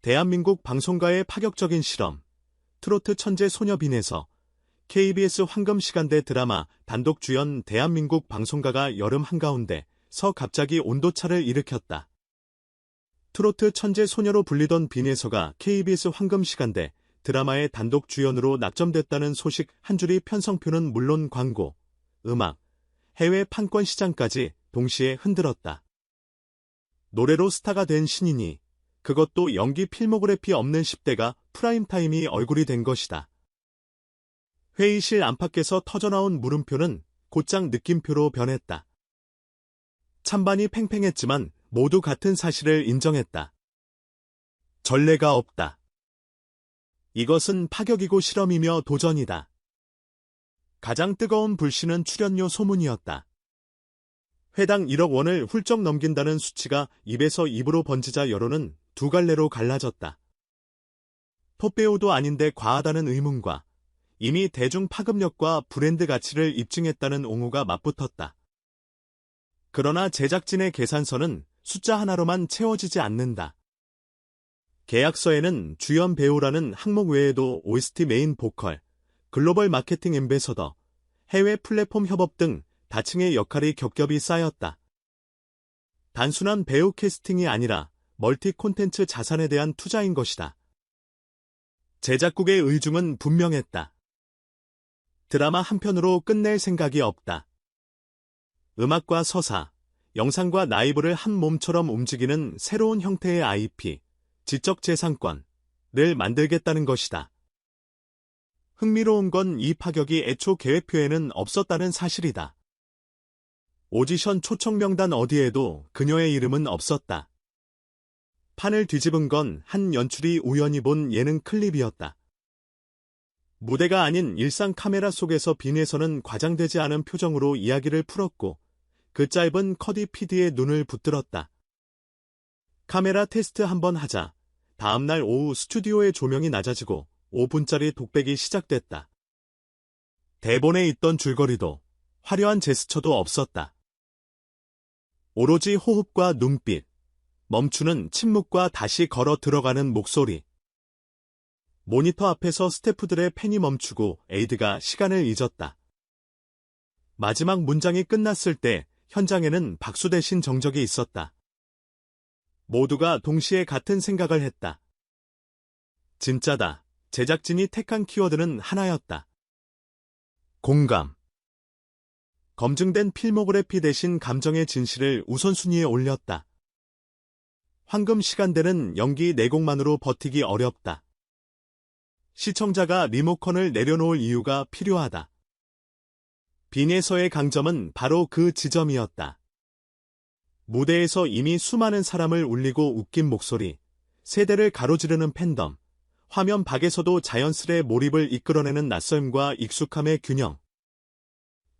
대한민국 방송가의 파격적인 실험, 트로트 천재 소녀 빈에서 KBS 황금시간대 드라마 단독 주연 대한민국 방송가가 여름 한가운데서 갑자기 온도차를 일으켰다. 트로트 천재 소녀로 불리던 빈에서가 KBS 황금시간대 드라마의 단독 주연으로 낙점됐다는 소식 한 줄이 편성표는 물론 광고, 음악, 해외 판권 시장까지 동시에 흔들었다. 노래로 스타가 된 신인이, 그것도 연기 필모그래피 없는 10대가 프라임타임이 얼굴이 된 것이다. 회의실 안팎에서 터져나온 물음표는 곧장 느낌표로 변했다. 찬반이 팽팽했지만 모두 같은 사실을 인정했다. 전례가 없다. 이것은 파격이고 실험이며 도전이다. 가장 뜨거운 불씨는 출연료 소문이었다. 회당 1억 원을 훌쩍 넘긴다는 수치가 입에서 입으로 번지자 여론은 두 갈래로 갈라졌다. 톱배우도 아닌데 과하다는 의문과 이미 대중 파급력과 브랜드 가치를 입증했다는 옹호가 맞붙었다. 그러나 제작진의 계산서는 숫자 하나로만 채워지지 않는다. 계약서에는 주연 배우라는 항목 외에도 OST 메인 보컬, 글로벌 마케팅 앰베서더, 해외 플랫폼 협업 등 다층의 역할이 겹겹이 쌓였다. 단순한 배우 캐스팅이 아니라 멀티 콘텐츠 자산에 대한 투자인 것이다. 제작국의 의중은 분명했다. 드라마 한 편으로 끝낼 생각이 없다. 음악과 서사, 영상과 라이브를 한 몸처럼 움직이는 새로운 형태의 IP, 지적재산권을 만들겠다는 것이다. 흥미로운 건 이 파격이 애초 계획표에는 없었다는 사실이다. 오디션 초청 명단 어디에도 그녀의 이름은 없었다. 판을 뒤집은 건 한 연출이 우연히 본 예능 클립이었다. 무대가 아닌 일상 카메라 속에서 빈에서는 과장되지 않은 표정으로 이야기를 풀었고 그 짧은 커디 PD의 눈을 붙들었다. 카메라 테스트 한번 하자. 다음날 오후 스튜디오의 조명이 낮아지고 5분짜리 독백이 시작됐다. 대본에 있던 줄거리도 화려한 제스처도 없었다. 오로지 호흡과 눈빛, 멈추는 침묵과 다시 걸어 들어가는 목소리. 모니터 앞에서 스태프들의 펜이 멈추고 에이드가 시간을 잊었다. 마지막 문장이 끝났을 때 현장에는 박수 대신 정적이 있었다. 모두가 동시에 같은 생각을 했다. 진짜다. 제작진이 택한 키워드는 하나였다. 공감. 검증된 필모그래피 대신 감정의 진실을 우선순위에 올렸다. 황금시간대는 연기 내공만으로 버티기 어렵다. 시청자가 리모컨을 내려놓을 이유가 필요하다. 빈에서의 강점은 바로 그 지점이었다. 무대에서 이미 수많은 사람을 울리고 웃긴 목소리, 세대를 가로지르는 팬덤, 화면 밖에서도 자연스레 몰입을 이끌어내는 낯섦과 익숙함의 균형.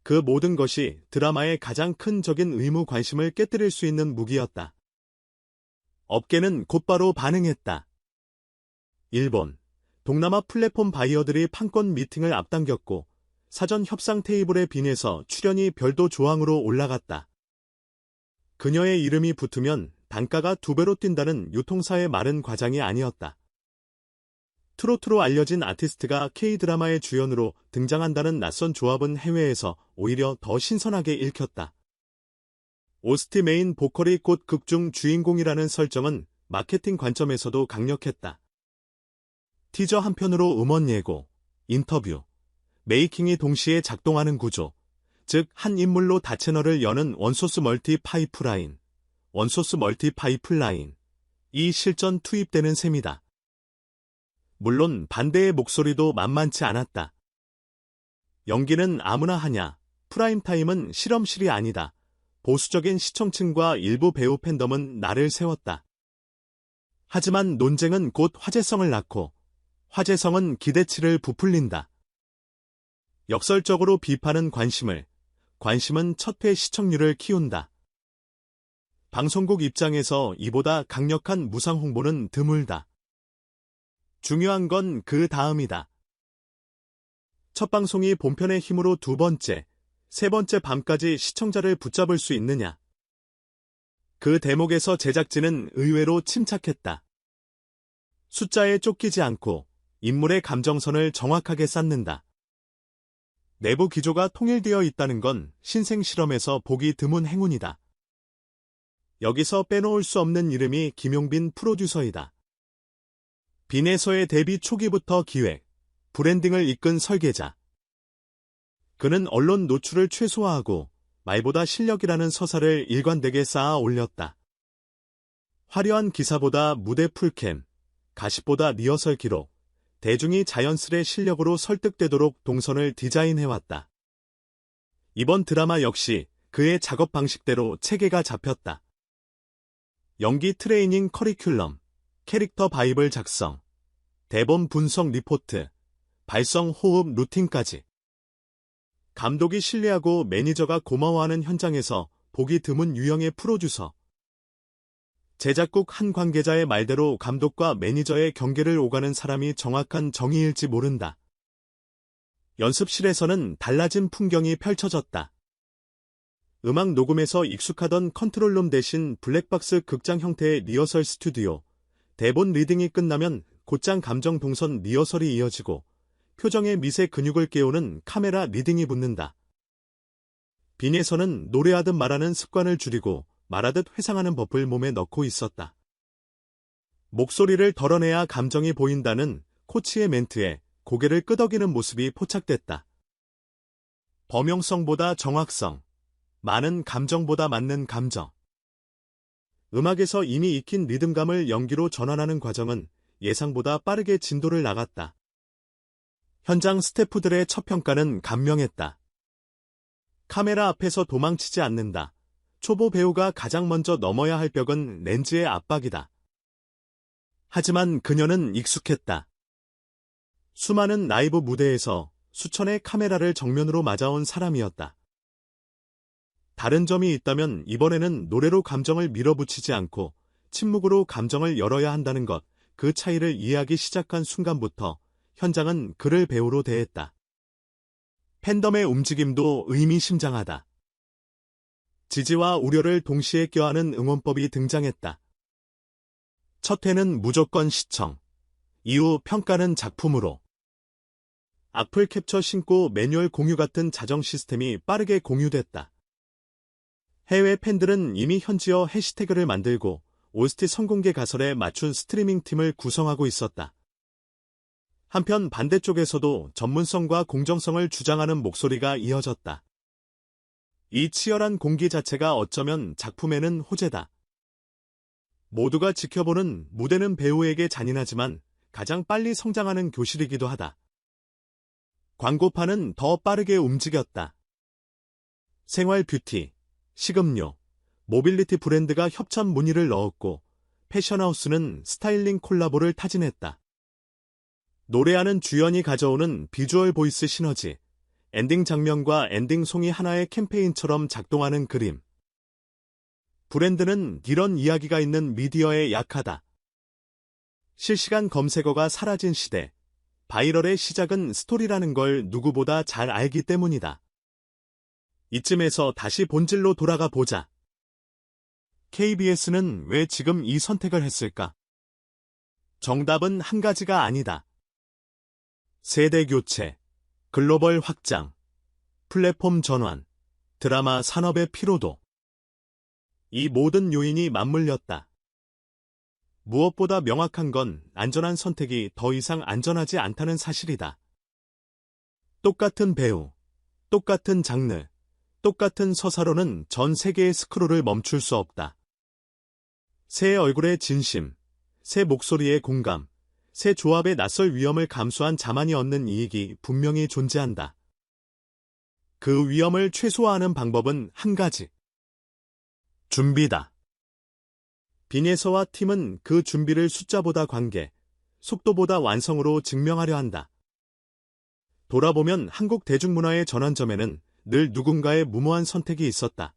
그 모든 것이 드라마의 가장 큰 적인 의무 관심을 깨뜨릴 수 있는 무기였다. 업계는 곧바로 반응했다. 일본, 동남아 플랫폼 바이어들이 판권 미팅을 앞당겼고 사전 협상 테이블의 빈에서 출연이 별도 조항으로 올라갔다. 그녀의 이름이 붙으면 단가가 2배로 뛴다는 유통사의 말은 과장이 아니었다. 트로트로 알려진 아티스트가 K드라마의 주연으로 등장한다는 낯선 조합은 해외에서 오히려 더 신선하게 읽혔다. OST 메인 보컬이 곧 극중 주인공이라는 설정은 마케팅 관점에서도 강력했다. 티저 한 편으로 음원 예고, 인터뷰, 메이킹이 동시에 작동하는 구조, 즉 한 인물로 다채널을 여는 원소스 멀티 파이프라인, 이 실전 투입되는 셈이다. 물론 반대의 목소리도 만만치 않았다. 연기는 아무나 하냐, 프라임타임은 실험실이 아니다. 보수적인 시청층과 일부 배우 팬덤은 나를 세웠다. 하지만 논쟁은 곧 화제성을 낳고 화제성은 기대치를 부풀린다. 역설적으로 비판은 관심은 첫 회 시청률을 키운다. 방송국 입장에서 이보다 강력한 무상 홍보는 드물다. 중요한 건 그 다음이다. 첫 방송이 본편의 힘으로 두 번째, 세 번째 밤까지 시청자를 붙잡을 수 있느냐. 그 대목에서 제작진은 의외로 침착했다. 숫자에 쫓기지 않고 인물의 감정선을 정확하게 쌓는다. 내부 기조가 통일되어 있다는 건 신생 실험에서 보기 드문 행운이다. 여기서 빼놓을 수 없는 이름이 김용빈 프로듀서이다. 빈에서의 데뷔 초기부터 기획, 브랜딩을 이끈 설계자. 그는 언론 노출을 최소화하고 말보다 실력이라는 서사를 일관되게 쌓아 올렸다. 화려한 기사보다 무대 풀캠, 가십보다 리허설 기록, 대중이 자연스레 실력으로 설득되도록 동선을 디자인해왔다. 이번 드라마 역시 그의 작업 방식대로 체계가 잡혔다. 연기 트레이닝 커리큘럼, 캐릭터 바이블 작성, 대본 분석 리포트, 발성 호흡 루틴까지. 감독이 신뢰하고 매니저가 고마워하는 현장에서 보기 드문 유형의 프로듀서. 제작국 한 관계자의 말대로 감독과 매니저의 경계를 오가는 사람이 정확한 정의일지 모른다. 연습실에서는 달라진 풍경이 펼쳐졌다. 음악 녹음에서 익숙하던 컨트롤룸 대신 블랙박스 극장 형태의 리허설 스튜디오, 대본 리딩이 끝나면 곧장 감정 동선 리허설이 이어지고 표정의 미세 근육을 깨우는 카메라 리딩이 붙는다. 빈에서는 노래하듯 말하는 습관을 줄이고 말하듯 회상하는 법을 몸에 넣고 있었다. 목소리를 덜어내야 감정이 보인다는 코치의 멘트에 고개를 끄덕이는 모습이 포착됐다. 범용성보다 정확성, 많은 감정보다 맞는 감정. 음악에서 이미 익힌 리듬감을 연기로 전환하는 과정은 예상보다 빠르게 진도를 나갔다. 현장 스태프들의 첫 평가는 감명했다. 카메라 앞에서 도망치지 않는다. 초보 배우가 가장 먼저 넘어야 할 벽은 렌즈의 압박이다. 하지만 그녀는 익숙했다. 수많은 라이브 무대에서 수천의 카메라를 정면으로 맞아온 사람이었다. 다른 점이 있다면 이번에는 노래로 감정을 밀어붙이지 않고 침묵으로 감정을 열어야 한다는 것, 그 차이를 이해하기 시작한 순간부터 현장은 그를 배우로 대했다. 팬덤의 움직임도 의미심장하다. 지지와 우려를 동시에 껴안은 응원법이 등장했다. 첫 회는 무조건 시청, 이후 평가는 작품으로. 악플 캡처 신고 매뉴얼 공유 같은 자정 시스템이 빠르게 공유됐다. 해외 팬들은 이미 현지어 해시태그를 만들고 OST 선공개 가설에 맞춘 스트리밍 팀을 구성하고 있었다. 한편 반대쪽에서도 전문성과 공정성을 주장하는 목소리가 이어졌다. 이 치열한 공기 자체가 어쩌면 작품에는 호재다. 모두가 지켜보는 무대는 배우에게 잔인하지만 가장 빨리 성장하는 교실이기도 하다. 광고판은 더 빠르게 움직였다. 생활 뷰티, 식음료, 모빌리티 브랜드가 협찬 문의를 넣었고 패션하우스는 스타일링 콜라보를 타진했다. 노래하는 주연이 가져오는 비주얼 보이스 시너지, 엔딩 장면과 엔딩송이 하나의 캠페인처럼 작동하는 그림. 브랜드는 이런 이야기가 있는 미디어에 약하다. 실시간 검색어가 사라진 시대, 바이럴의 시작은 스토리라는 걸 누구보다 잘 알기 때문이다. 이쯤에서 다시 본질로 돌아가 보자. KBS는 왜 지금 이 선택을 했을까? 정답은 한 가지가 아니다. 세대 교체, 글로벌 확장, 플랫폼 전환, 드라마 산업의 피로도. 이 모든 요인이 맞물렸다. 무엇보다 명확한 건 안전한 선택이 더 이상 안전하지 않다는 사실이다. 똑같은 배우, 똑같은 장르, 똑같은 서사로는 전 세계의 스크롤을 멈출 수 없다. 새 얼굴의 진심, 새 목소리의 공감, 새 조합의 낯설 위험을 감수한 자만이 얻는 이익이 분명히 존재한다. 그 위험을 최소화하는 방법은 한 가지. 준비다. 빈에서와 팀은 그 준비를 숫자보다 관계, 속도보다 완성으로 증명하려 한다. 돌아보면 한국 대중문화의 전환점에는 늘 누군가의 무모한 선택이 있었다.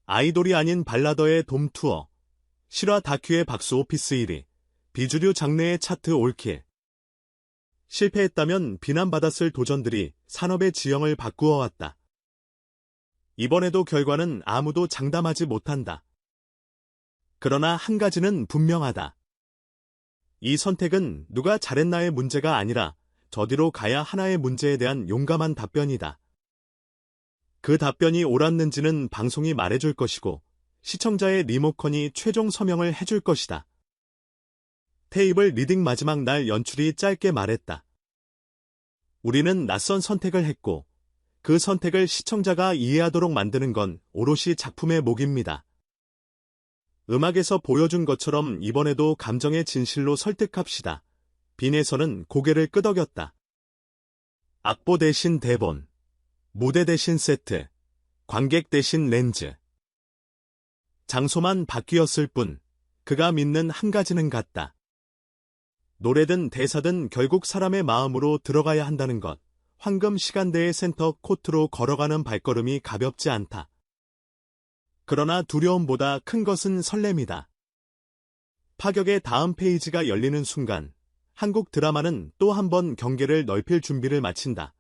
아이돌이 아닌 발라더의 돔 투어, 실화 다큐의 박스 오피스 1위, 비주류 장르의 차트 올킬. 실패했다면 비난받았을 도전들이 산업의 지형을 바꾸어 왔다. 이번에도 결과는 아무도 장담하지 못한다. 그러나 한 가지는 분명하다. 이 선택은 누가 잘했나의 문제가 아니라 저디로 가야 하나의 문제에 대한 용감한 답변이다. 그 답변이 옳았는지는 방송이 말해줄 것이고 시청자의 리모컨이 최종 서명을 해줄 것이다. 테이블 리딩 마지막 날 연출이 짧게 말했다. 우리는 낯선 선택을 했고 그 선택을 시청자가 이해하도록 만드는 건 오롯이 작품의 몫입니다. 음악에서 보여준 것처럼 이번에도 감정의 진실로 설득합시다. 빈에서는 고개를 끄덕였다. 악보 대신 대본, 무대 대신 세트, 관객 대신 렌즈. 장소만 바뀌었을 뿐 그가 믿는 한 가지는 같다. 노래든 대사든 결국 사람의 마음으로 들어가야 한다는 것. 황금 시간대의 센터 코트로 걸어가는 발걸음이 가볍지 않다. 그러나 두려움보다 큰 것은 설렘이다. 파격의 다음 페이지가 열리는 순간 한국 드라마는 또 한 번 경계를 넓힐 준비를 마친다.